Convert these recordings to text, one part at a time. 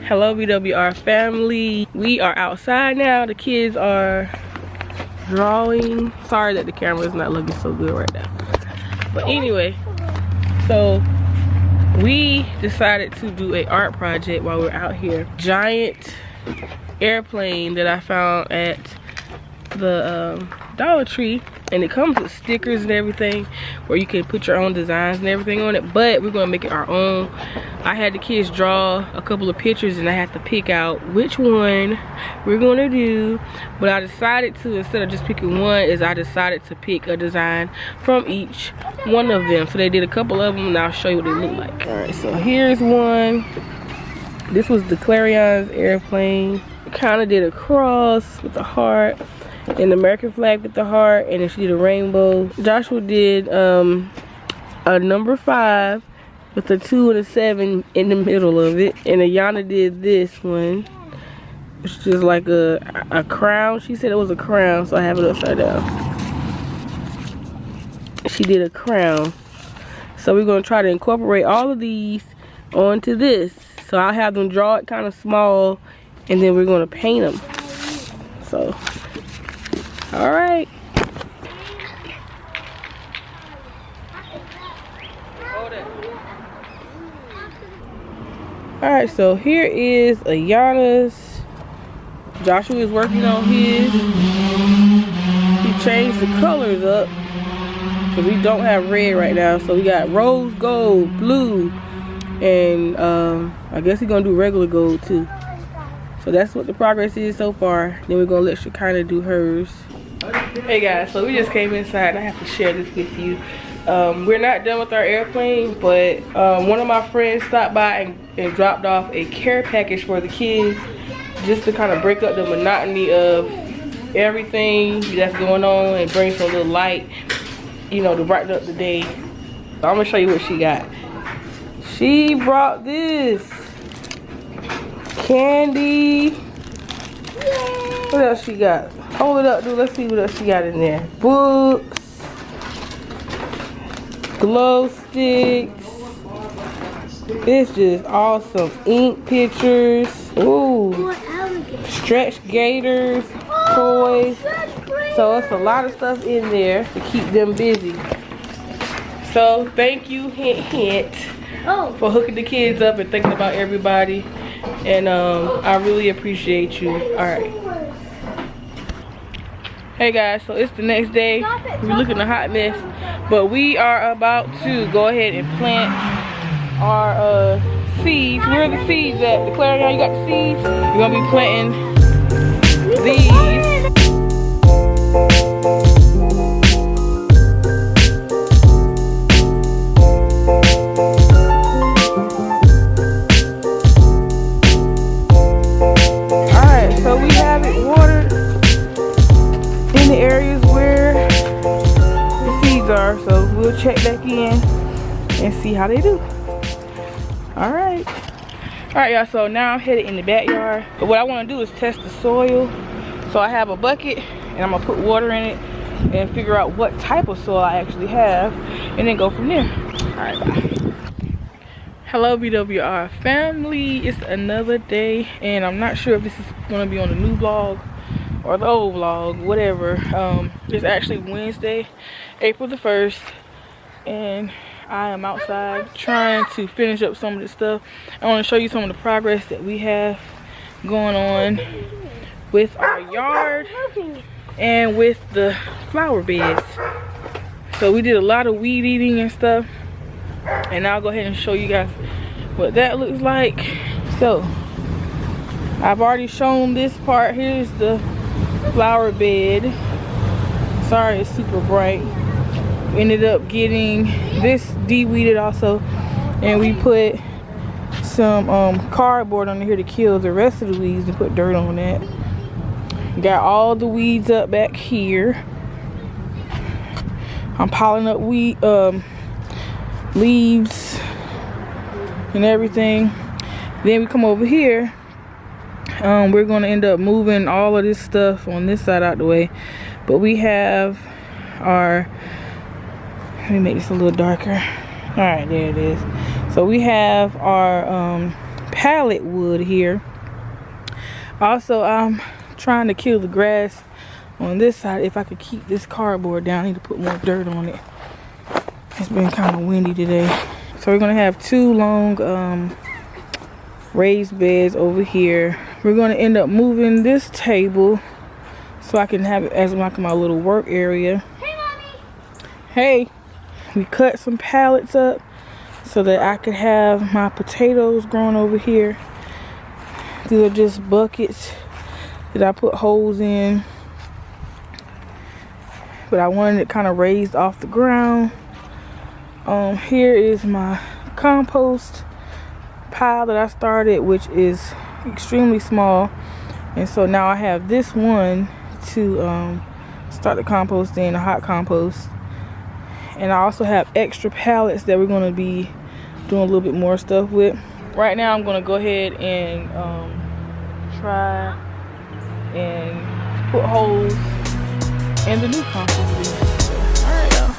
Hello VWR family. We are outside now. The kids are drawing. Sorry that the camera is not looking so good right now. But anyway, so we decided to do a art project while we're out here. Giant airplane that I found at the Dollar Tree, and it comes with stickers and everything where you can put your own designs and everything on it, but we're gonna make it our own. I had the kids draw a couple of pictures and I had to pick out which one we're gonna do, but I decided to, instead of just picking one, I decided to pick a design from each one of them. So they did a couple of them and I'll show you what they look like. All right, so here's one. This was the Clarion's airplane. Kind of did a cross with the heart and the American flag with the heart, and then she did a rainbow. Joshua did a number 5 with a 2 and a 7 in the middle of it, and Ayana did this one, which is like a crown. She said it was a crown, so I have it upside down. She did a crown. So we're gonna try to incorporate all of these onto this. So I'll have them draw it kind of small, and then we're gonna paint them. So, all right. All right, so here is Ayana's. Joshua is working on his. He changed the colors up because we don't have red right now. So we got rose gold, blue, and I guess he's gonna do regular gold too. So that's what the progress is so far. Then we're gonna let Shekinah do hers. Hey guys, so we just came inside and I have to share this with you. We're not done with our airplane, but one of my friends stopped by and dropped off a care package for the kids, just to kind of break up the monotony of everything that's going on and bring some little light, you know, to brighten up the day. So I'm gonna show you what she got. She brought this candy. What else she got? Hold it up, dude. Let's see what else she got in there. Books, glow sticks. It's just awesome. Ink pictures. Ooh. Stretch gators, toys. So it's a lot of stuff in there to keep them busy. So thank you, hint hint, for hooking the kids up and thinking about everybody. And I really appreciate you. All right. Hey guys, so it's the next day. We're looking a hot mess, but we are about to go ahead and plant our seeds. Where are the seeds at? The Clarion, you got the seeds? We're gonna be planting these. So we'll check back in and see how they do. All right, y'all, so now I'm headed in the backyard, but what I want to do is test the soil. So I have a bucket and I'm gonna put water in it and figure out what type of soil I actually have, and then go from there. All right, bye. Hello VWR family, it's another day, and I'm not sure if this is gonna be on the new vlog or the old vlog, whatever. It's actually Wednesday, April the 1st, and I am outside trying to finish up some of this stuff. I want to show you some of the progress that we have going on with our yard and with the flower beds. So we did a lot of weed eating and stuff, and I'll go ahead and show you guys what that looks like. So I've already shown this part. Here's the flower bed. Sorry it's super bright. Ended up getting this de-weeded also, and we put some cardboard under here to kill the rest of the weeds and put dirt on that. Got all the weeds up back here. I'm piling up leaves and everything. Then we come over here. We're going to end up moving all of this stuff on this side out the way, but we have our, let me make this a little darker. All right, there it is. So we have our pallet wood here. Also, I'm trying to kill the grass on this side. If I could keep this cardboard down, I need to put more dirt on it. It's been kind of windy today. So we're gonna have 2 long raised beds over here. We're gonna end up moving this table so I can have it as like my little work area. Hey, Mommy. Hey, we cut some pallets up so that I could have my potatoes grown over here. These are just buckets that I put holes in, but I wanted it kind of raised off the ground. Here is my compost pile that I started, which is extremely small, and so now I have this one to start the compost in, a hot compost. And I also have extra pallets that we're going to be doing a little bit more stuff with. Right now I'm going to go ahead and try and put holes in the new compost bin. Alright, y'all.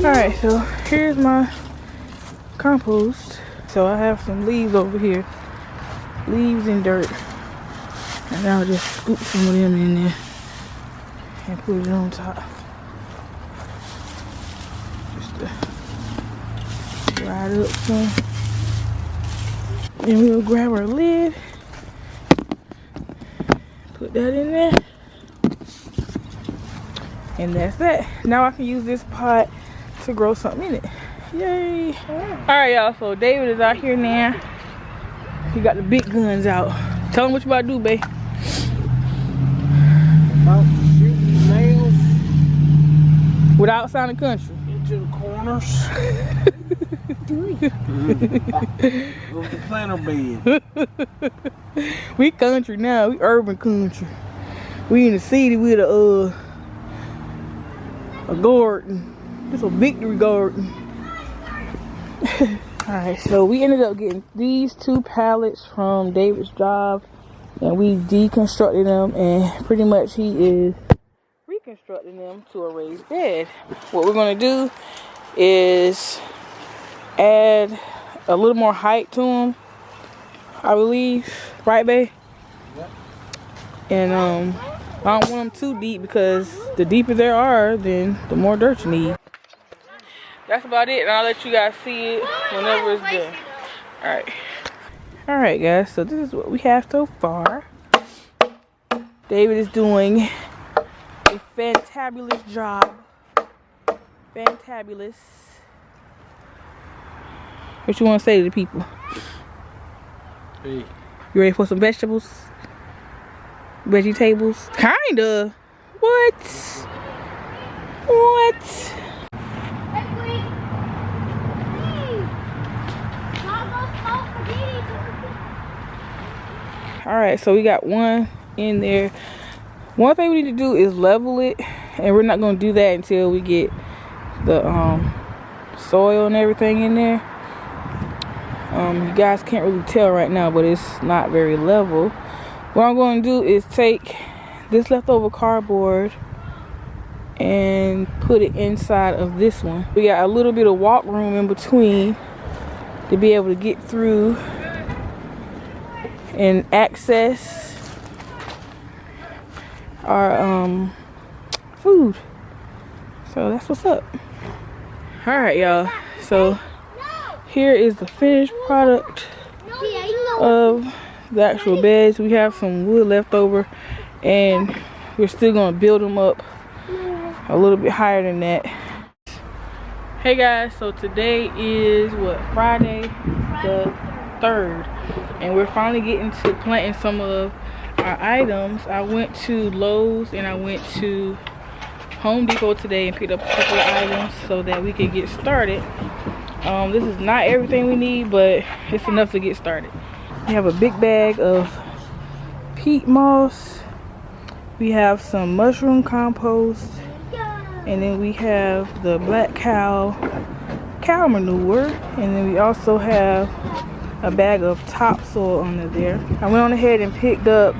Alright, so here's my compost. So I have some leaves over here. Leaves and dirt. And I'll just scoop some of them in there and put it on top. Just to dry it up some. And we'll grab our lid. Put that in there. And that's that. Now I can use this pot to grow something in it. Yay. Alright, y'all, so David is out here now. He got the big guns out. Tell him what you about to do, babe. About shooting nails without sounding country. into the corners. With the planter bed. We country now. We urban country. We in the city with a garden. It's a victory garden. Alright, so we ended up getting these 2 pallets from David's job, and we deconstructed them, and pretty much he is reconstructing them to a raised bed. What we're going to do is add a little more height to them, I believe. Right, babe? Yep. And I don't want them too deep, because the deeper there are, then the more dirt you need. That's about it, and I'll let you guys see it whenever it's done. Alright guys, so this is what we have so far. David is doing a fantabulous job. Fantabulous. What you want to say to the people? Hey. You ready for some vegetables? Vegetables? Kinda. What? What? Alright, so we got one in there. One thing we need to do is level it, and we're not going to do that until we get the soil and everything in there. You guys can't really tell right now, but it's not very level. What I'm going to do is take this leftover cardboard and put it inside of this one. We got a little bit of walk room in between to be able to get through and access our food. So that's what's up. Alright, y'all, so here is the finished product of the actual beds. We have some wood left over, and we're still gonna build them up a little bit higher than that. Hey guys, so today is what, Friday the 3rd, and we're finally getting to planting some of our items. I went to Lowe's and I went to Home Depot today and picked up a couple of items so that we could get started. This is not everything we need, but it's enough to get started. We have a big bag of peat moss. We have some mushroom compost. And then we have the black cow manure. And then we also have a bag of topsoil under there. I went on ahead and picked up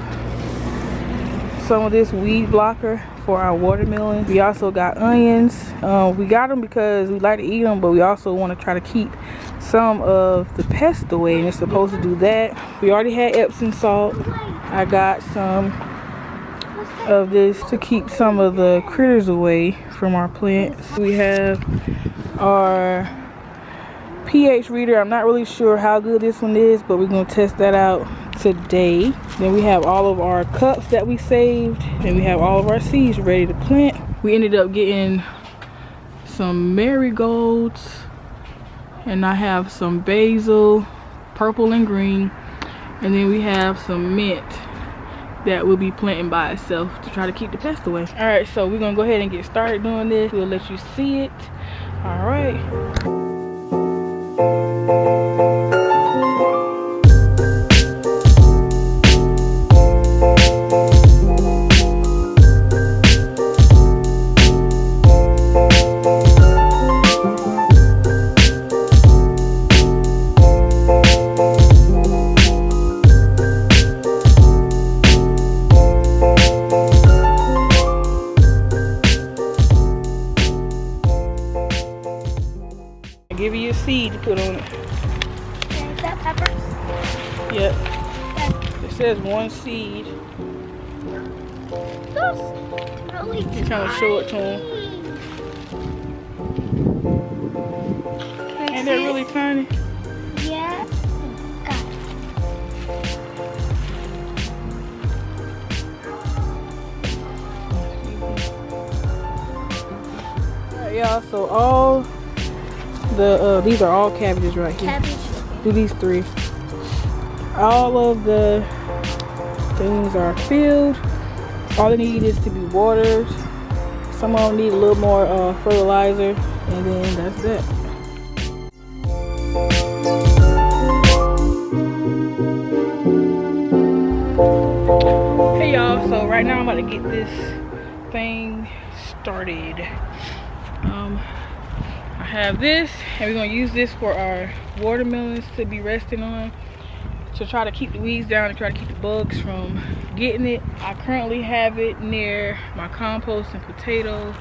some of this weed blocker for our watermelons. We also got onions. We got them because we like to eat them, but we also want to try to keep some of the pests away, and it's supposed to do that. We already had Epsom salt. I got some of this to keep some of the critters away from our plants. We have our pH reader. I'm not really sure how good this one is, but we're going to test that out today. Then we have all of our cups that we saved, and we have all of our seeds ready to plant. We ended up getting some marigolds, and I have some basil, purple and green, and then we have some mint that will be planting by itself to try to keep the pests away. All right, so we're gonna go ahead and get started doing this. We'll let you see it. All right. Give you a seed to put on it. Is that peppers? Yep. It says one seed. Those really You kind of show it to them. And they're really tiny. Yeah. Got it. Alright, y'all, so all the these are all cabbages right here. Cabbage. Do these three. All of the things are filled. All they need is to be watered. Some of them need a little more fertilizer, and then that's that. Hey y'all, so right now I'm about to get this thing started. I have this, and we're gonna use this for our watermelons to be resting on, to try to keep the weeds down and try to keep the bugs from getting it. I currently have it near my compost and potato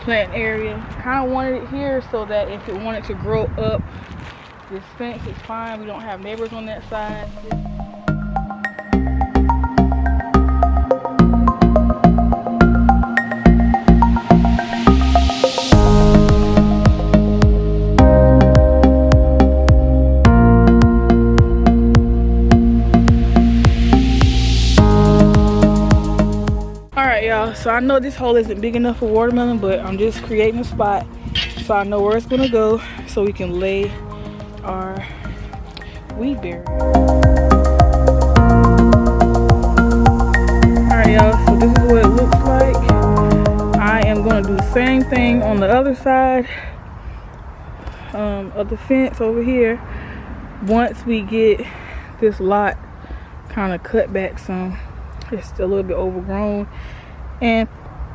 plant area. Kind of wanted it here so that if it wanted to grow up this fence, it's fine. We don't have neighbors on that side. So I know this hole isn't big enough for watermelon, but I'm just creating a spot so I know where it's gonna go so we can lay our weed barrier. Alright y'all, so this is what it looks like. I am gonna do the same thing on the other side of the fence over here once we get this lot kind of cut back some. It's a little bit overgrown. And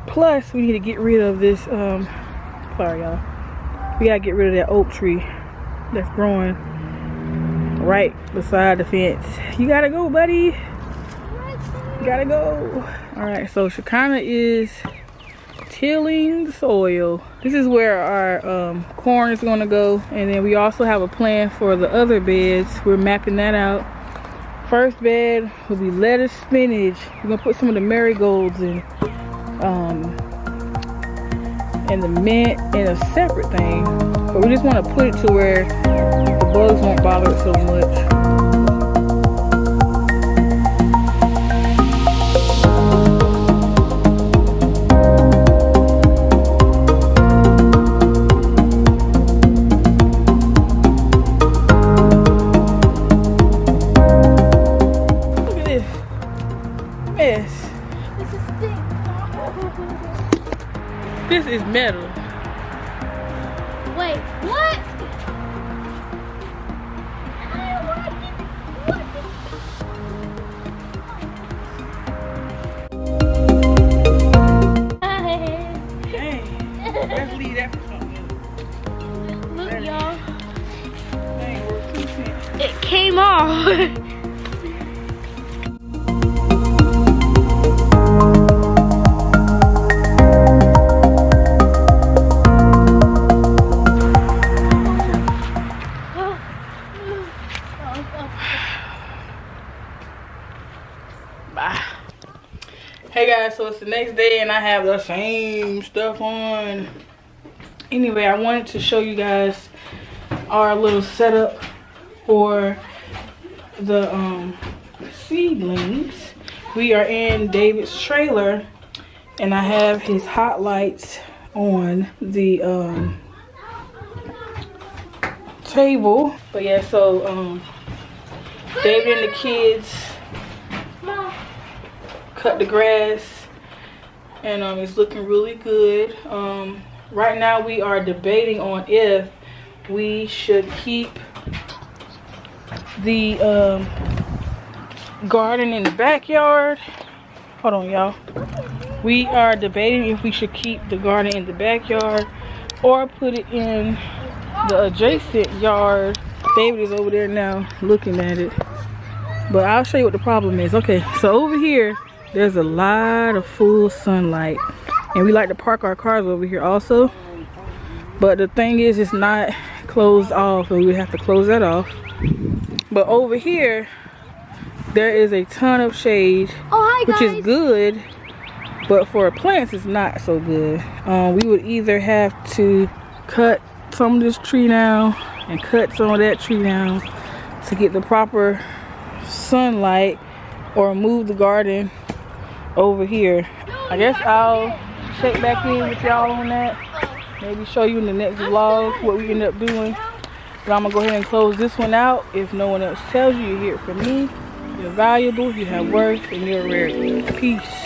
plus, we need to get rid of this, sorry y'all. We gotta get rid of that oak tree that's growing right beside the fence. You gotta go, buddy. You gotta go. All right, so Shekinah is tilling the soil. This is where our corn is gonna go. And then we also have a plan for the other beds. We're mapping that out. First bed will be lettuce, spinach. We're gonna put some of the marigolds and the mint in a separate thing, but we just want to put it to where the bugs won't bother it so much. Look at this mess. This is thick. This is metal. Wait, what? I don't like it. What? small. Bye. Hey guys, so it's the next day and I have the same stuff on. Anyway, I wanted to show you guys our little setup for the seedlings. We are in David's trailer and I have his hot lights on the table. But yeah, so David and the kids cut the grass and it's looking really good. Right now we are debating on if we should keep the garden in the backyard. Hold on, y'all. We are debating if we should keep the garden in the backyard or put it in the adjacent yard. David is over there now looking at it. But I'll show you what the problem is. Okay, so over here, there's a lot of full sunlight. And we like to park our cars over here also. But the thing is, it's not closed off, and we would have to close that off. But over here, there is a ton of shade, which is good. But for plants, it's not so good. We would either have to cut some of this tree down and cut some of that tree down to get the proper sunlight, or move the garden over here. I guess I'll check back in with y'all on that. Maybe show you in the next vlog what we end up doing. But I'm gonna go ahead and close this one out. If no one else tells you, you hear it from me. You're valuable, you have worth, and you're rare. Peace.